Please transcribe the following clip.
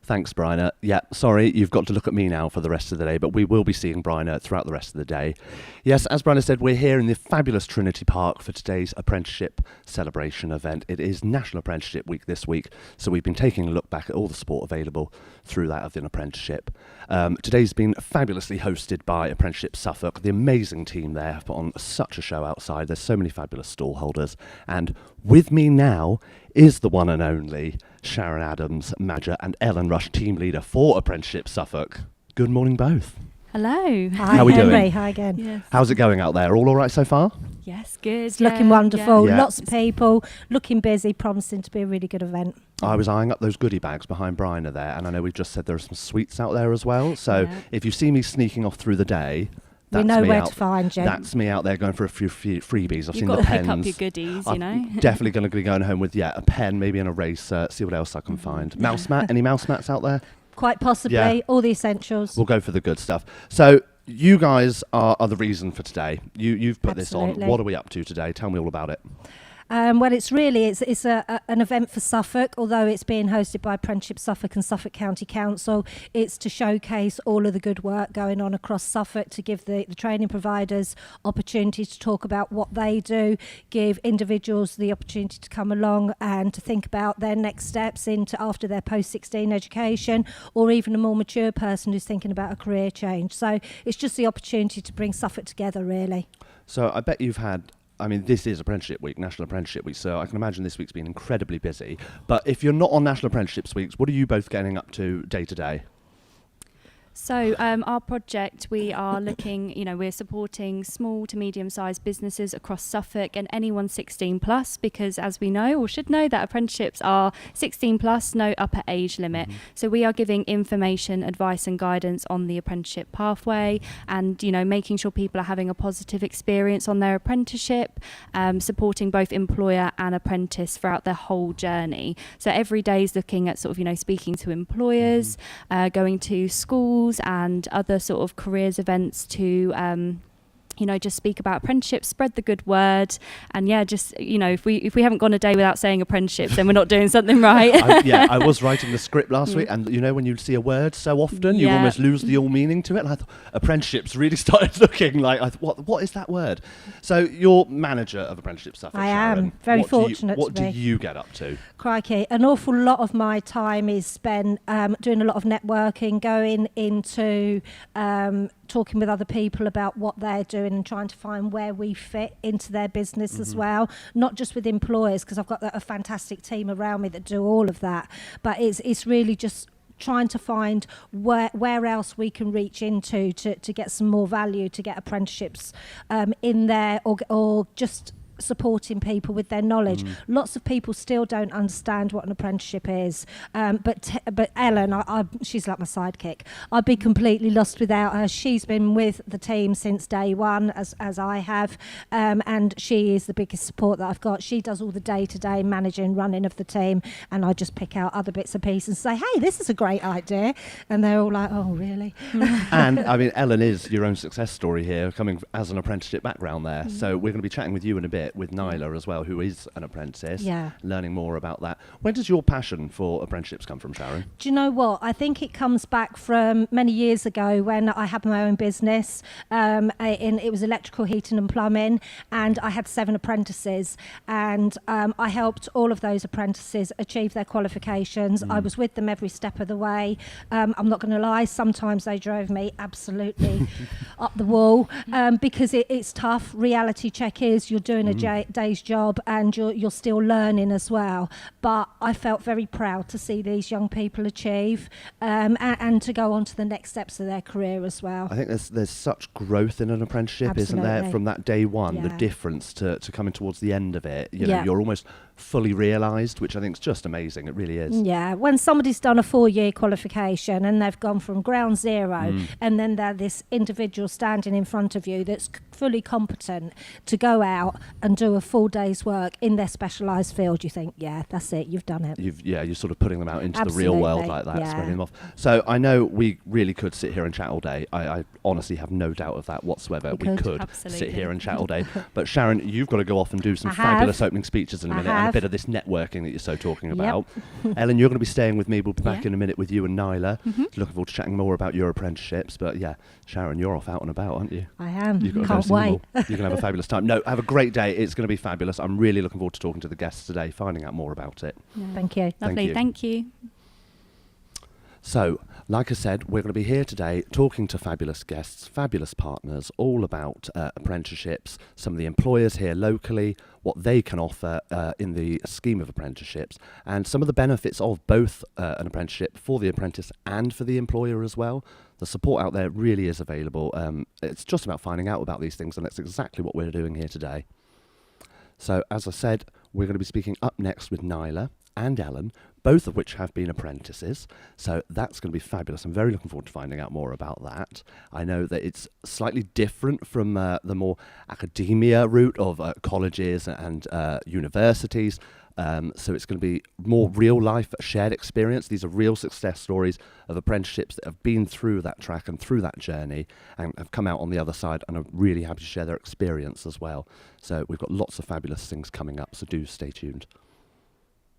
Thanks, Bryna. Yeah, sorry, you've got to look at me now for the rest of the day, but we will be seeing Bryna throughout the rest of the day. Yes, as Bryna said, we're here in the fabulous Trinity Park for today's apprenticeship celebration event. It is National Apprenticeship Week this week, so we've been taking a look back at all the support available through that of an apprenticeship. Today's been fabulously hosted by Apprenticeships Suffolk. The amazing team there have put on such a show outside. There's so many fabulous stall holders. And with me now is the one and only Sharon Adams, manager, and Ellen Rush, team leader for Apprenticeships Suffolk. Good morning, both. Hello. Hi, How are we Henry. doing? Hi again. Yes. How's it going out there? All right so far? Yes, good. It's looking wonderful. Yeah. Lots of people, looking busy, promising to be a really good event. I was eyeing up those goodie bags behind Bryna there, and I know we've just said there are some sweets out there as well. So Yeah. if you see me sneaking off through the day, We that's know me where out. to find you. That's me out there going for a few freebies. I've You've seen got the to pens. pick up your goodies, you know. I'm definitely going to be going home with a pen, maybe an eraser, see what else I can find. Mouse mat? Any mouse mats out there? Quite possibly. Yeah. All the essentials. We'll go for the good stuff. So you guys are the reason for today. You've put this on. Absolutely. What are we up to today? Tell me all about it. Well, it's an event for Suffolk, although it's being hosted by Apprenticeship Suffolk and Suffolk County Council. It's to showcase all of the good work going on across Suffolk, to give the training providers opportunity to talk about what they do, give individuals the opportunity to come along and to think about their next steps into after their post-16 education, or even a more mature person who's thinking about a career change. So it's just the opportunity to bring Suffolk together, really. So I bet you've had... this is Apprenticeship Week, National Apprenticeship Week, so I can imagine this week's been incredibly busy. But if you're not on National Apprenticeships Weeks, what are you both getting up to day to day? So our project, we are looking, we're supporting small to medium-sized businesses across Suffolk and anyone 16 plus, because as we know or should know that apprenticeships are 16 plus, no upper age limit. Mm-hmm. So we are giving information, advice and guidance on the apprenticeship pathway and, making sure people are having a positive experience on their apprenticeship, supporting both employer and apprentice throughout their whole journey. So every day is looking at speaking to employers, going to schools, and other sort of careers events to just speak about apprenticeships, spread the good word, and if we haven't gone a day without saying apprenticeships, then we're not doing something right. I was writing the script last week, and when you see a word so often, you almost lose the all meaning to it. And I thought apprenticeships really started looking like, what is that word? So you're manager of Apprenticeships Suffolk. I Sharon. am very fortunate. What do you get up to? Crikey, an awful lot of my time is spent doing a lot of networking, going into talking with other people about what they're doing and trying to find where we fit into their business as well, not just with employers, because I've got a fantastic team around me that do all of that, but it's really just trying to find where else we can reach into to get some more value, to get apprenticeships in there, or just supporting people with their knowledge. Lots of people still don't understand what an apprenticeship is, but Ellen, she's like my sidekick. I'd be completely lost without her. She's been with the team since day one, as I have, and she is the biggest support that I've got. She does all the day-to-day managing, running of the team, and I just pick out other bits and pieces and say, hey, this is a great idea, and they're all like, oh, really? And Ellen is your own success story here, coming as an apprenticeship background there. So we're going to be chatting with you in a bit, with Nyla as well, who is an apprentice, learning more about that. Where does your passion for apprenticeships come from, Sharon? Do you know what? I think it comes back from many years ago when I had my own business. It was electrical heating and plumbing, and I had 7 apprentices, and I helped all of those apprentices achieve their qualifications. I was with them every step of the way. I'm not going to lie, sometimes they drove me absolutely up the wall, because it's tough. Reality check is you're doing a day's job and you're still learning as well, but I felt very proud to see these young people achieve and to go on to the next steps of their career as well. I think there's such growth in an apprenticeship, Absolutely. isn't there, from that day one, the difference to coming towards the end of it. You're almost fully realised, which I think is just amazing. It really is. Yeah, when somebody's done a 4-year qualification and they've gone from ground zero, and then they're this individual standing in front of you that's fully competent to go out and do a full day's work in their specialised field, you think, yeah, that's it, you've done it. You're sort of putting them out into Absolutely. the real world like that, spreading them off. So I know we really could sit here and chat all day. I honestly have no doubt of that whatsoever. We could Absolutely. sit here and chat all day. But Sharon, you've got to go off and do some fabulous opening speeches in a minute. have. a bit of this networking that you're so talking Yep. about. Ellen, you're going to be staying with me. We'll be back Yeah. in a minute with you and Nyla. Mhm. Looking forward to chatting more about your apprenticeships. But yeah, Sharon, you're off out and about, aren't you? I am. You've got to go Can't see them wait. all. You're going to have a fabulous time. No, have a great day. It's going to be fabulous. I'm really looking forward to talking to the guests today, finding out more about it. No. Thank you. Lovely. you. Thank you. So, like I said, we're going to be here today talking to fabulous guests, fabulous partners, all about apprenticeships, some of the employers here locally, what they can offer in the scheme of apprenticeships, and some of the benefits of both an apprenticeship for the apprentice and for the employer as well. The support out there really is available. It's just about finding out about these things, and that's exactly what we're doing here today. So, as I said, we're going to be speaking up next with Nyla and Ellen, both of which have been apprentices. So that's going to be fabulous. I'm very looking forward to finding out more about that. I know that it's slightly different from the more academia route of colleges and universities. So it's going to be more real life, shared experience. These are real success stories of apprenticeships that have been through that track and through that journey and have come out on the other side and are really happy to share their experience as well. So we've got lots of fabulous things coming up, so do stay tuned.